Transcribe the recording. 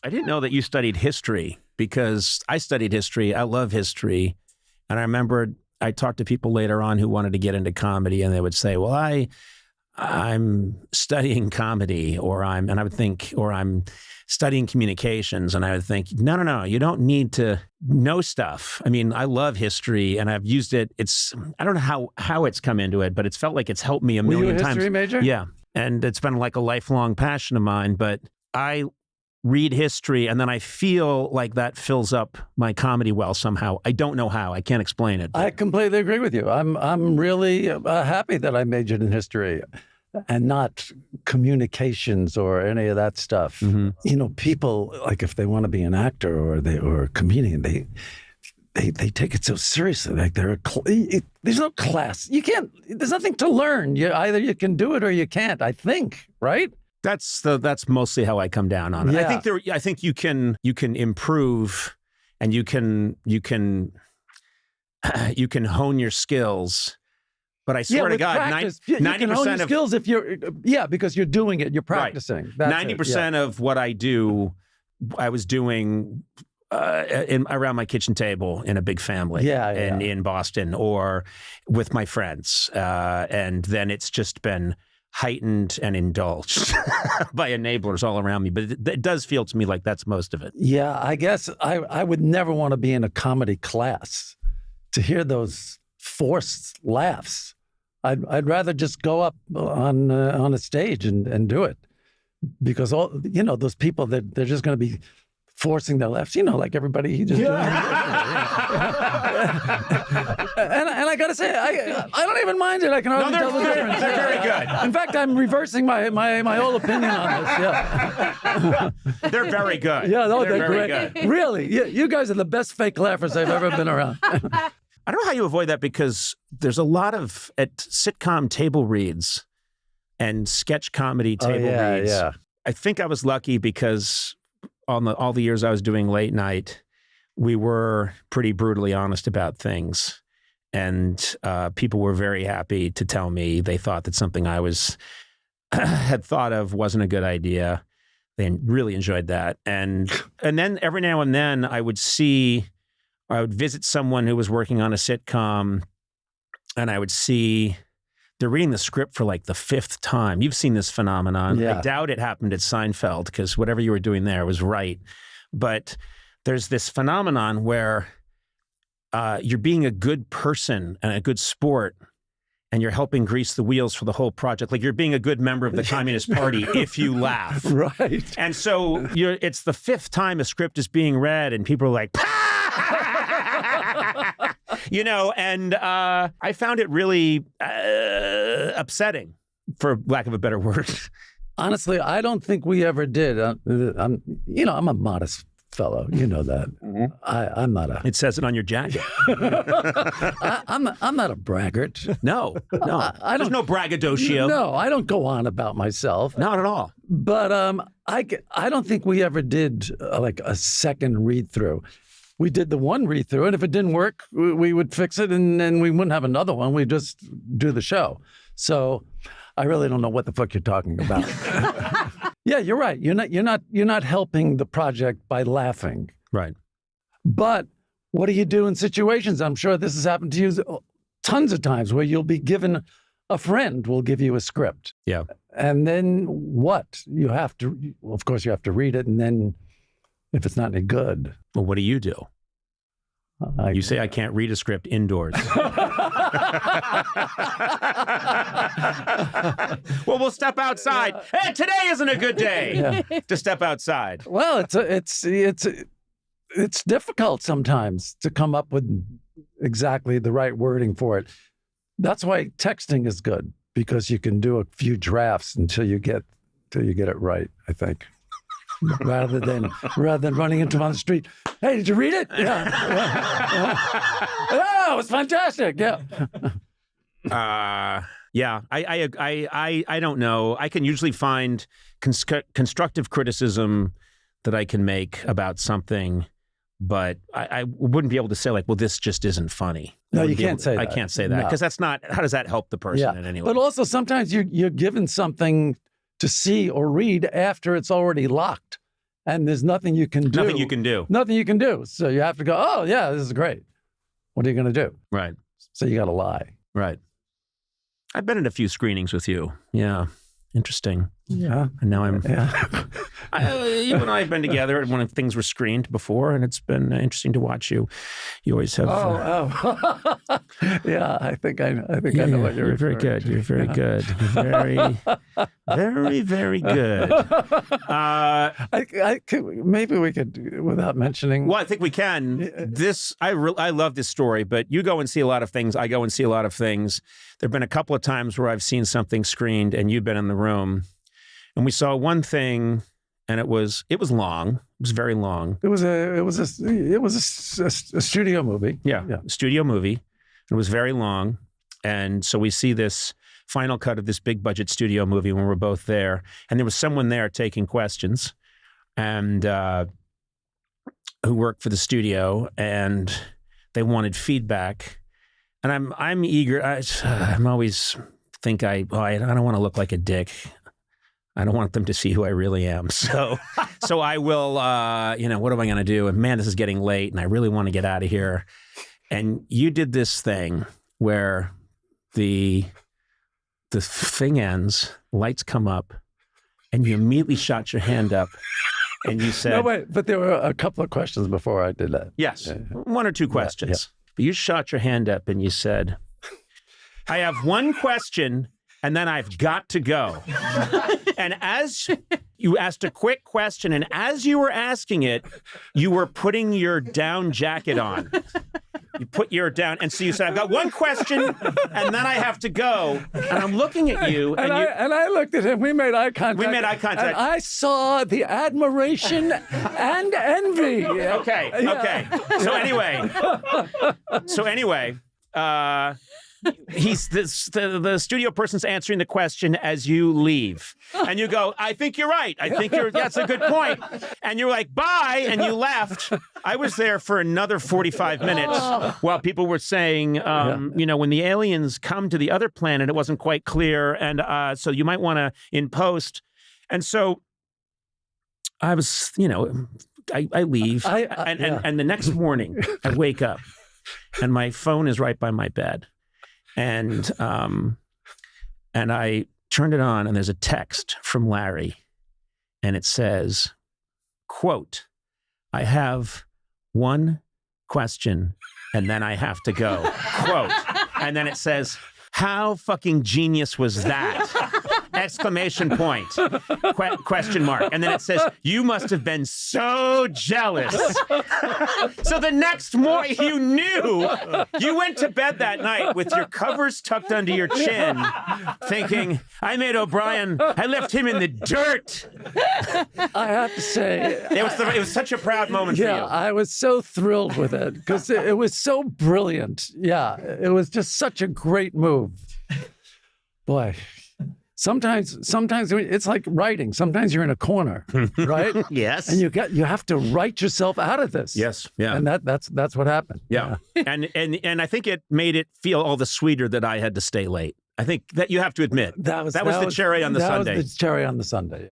I didn't know that you studied history, because I studied history. I love history. And I remember I talked to people later on who wanted to get into comedy, and they would say, well, I'm studying comedy, and I would think, or I'm studying communications. And I would think, no, you don't need to know stuff. I mean, I love history and I've used it. I don't know how it's come into it, but it's felt like it's helped me a million times. Were you a history major? Yeah. And it's been like a lifelong passion of mine, but I read history and then I feel like that fills up my comedy well somehow. I don't know how. I can't explain it. I completely agree with you. I'm really happy that I majored in history and not communications or any of that stuff. Mm-hmm. You know, people, like if they want to be an actor or a comedian, they take it so seriously. Like there's no class. You can't. There's nothing to learn. Either you can do it or you can't. I think, right? That's mostly how I come down on it. Yeah. I think you can improve, and you can hone your skills. But I swear to God, 90% of skills because you're doing it, you're practicing. Right. 90% of what I do, I was doing around my kitchen table in a big family in Boston or with my friends, and then it's just been heightened and indulged by enablers all around me. But it does feel to me like that's most of it. Yeah, I guess I would never want to be in a comedy class to hear those forced laughs. I'd rather just go up on a stage and do it, because those people that they're just going to be forcing their laughs, like everybody. And I got to say, I don't even mind it. I can hardly tell the difference. They're very good. In fact, I'm reversing my whole opinion on this. Yeah, they're very good. Yeah, no, they're very great. Good. Really, you guys are the best fake laughers I've ever been around. I don't know how you avoid that, because there's a lot of at sitcom table reads and sketch comedy table reads. Yeah. I think I was lucky because all the years I was doing late night, we were pretty brutally honest about things. And people were very happy to tell me they thought that something I had thought of wasn't a good idea. They really enjoyed that. And then every now and then I would visit someone who was working on a sitcom, and I would see they're reading the script for like the 5th time. You've seen this phenomenon. Yeah. I doubt it happened at Seinfeld, because whatever you were doing there was right. But there's this phenomenon where you're being a good person and a good sport, and you're helping grease the wheels for the whole project. Like you're being a good member of the Communist Party if you laugh. Right. And so it's the 5th time a script is being read, and people are like, and I found it really upsetting, for lack of a better word. Honestly, I don't think we ever did. I'm a modest fellow. You know that. Mm-hmm. I'm not a. It says it on your jacket. I'm not a braggart. No. There's no braggadocio. No, I don't go on about myself. Not at all. But I don't think we ever did like a second read through. We did the one read through, and if it didn't work, we would fix it, and then we wouldn't have another one. We'd just do the show. So I really don't know what the fuck you're talking about. Yeah, you're right. You're not helping the project by laughing. Right. But what do you do in situations? I'm sure this has happened to you tons of times, where you'll be given, a friend will give you a script. Yeah. And then what? Of course you have to read it, and then if it's not any good. Well, what do? You say I can't read a script indoors. Well, we'll step outside. Hey, today isn't a good day to step outside. Well, it's difficult sometimes to come up with exactly the right wording for it. That's why texting is good, because you can do a few drafts until you get it right, I think. rather than running into him on the street. Hey, did you read it? Yeah. Oh, it was fantastic. Yeah. Yeah. I don't know. I can usually find constructive criticism that I can make about something, but I wouldn't be able to say like, well, this just isn't funny. No, you can't say that. I can't say that, because that's not, how does that help the person in any way? But also sometimes you're given something to see or read after it's already locked. and there's nothing you can do. Nothing you can do. Nothing you can do. So you have to go, oh, yeah, this is great. What are you going to do? Right. So you got to lie. Right. I've been at a few screenings with you. Yeah. Interesting. Yeah. And now I'm... Yeah. You and I have been together when things were screened before, and it's been interesting to watch you. You always have... Yeah, I think I know what you're very good. You're very good. Very, very, very good. Maybe we could, without mentioning... Well, I think we can. I love this story, but you go and see a lot of things. I go and see a lot of things. There have been a couple of times where I've seen something screened, and you've been in the room, and we saw one thing, and it was long. It was very long. It was a studio movie. Yeah, a studio movie. It was very long, and so we see this final cut of this big budget studio movie when we're both there, and there was someone there taking questions, and who worked for the studio, and they wanted feedback, and I'm eager. I'm always think I don't want to look like a dick. I don't want them to see who I really am. So I will, what am I going to do? And man, this is getting late and I really want to get out of here. And you did this thing where the thing ends, lights come up, and you immediately shot your hand up and you said... No, wait, but there were a couple of questions before I did that. Yes, one or two questions. Yeah. But you shot your hand up and you said, I have one question and then I've got to go. And as you asked a quick question, and as you were asking it, you were putting your down jacket on. You put your down, and so you said, I've got one question, and then I have to go. And I'm looking at you. And I looked at him. We made eye contact. And I saw the admiration and envy. Okay. So anyway, he's the studio person's answering the question as you leave, and you go, I think you're right. That's a good point. And you're like, bye, and you left. I was there for another 45 minutes while people were saying, when the aliens come to the other planet, it wasn't quite clear, and so you might want to in post. And so I was, I leave, and the next morning I wake up, and my phone is right by my bed. And I turned it on, and there's a text from Larry, and it says, quote, I have one question, and then I have to go, quote. And then it says, how fucking genius was that? Exclamation point, question mark. And then it says, you must have been so jealous. So the next morning, you knew. You went to bed that night with your covers tucked under your chin, thinking, I made O'Brien, I left him in the dirt. I have to say. It was such a proud moment for you. Yeah, I was so thrilled with it because it was so brilliant. Yeah, it was just such a great move. Boy. Sometimes it's like writing. Sometimes you're in a corner, right? Yes. And you have to write yourself out of this. Yes. Yeah. And that's what happened. Yeah. And I think it made it feel all the sweeter that I had to stay late. I think that you have to admit that was the cherry on the sundae. That was the cherry on the sundae.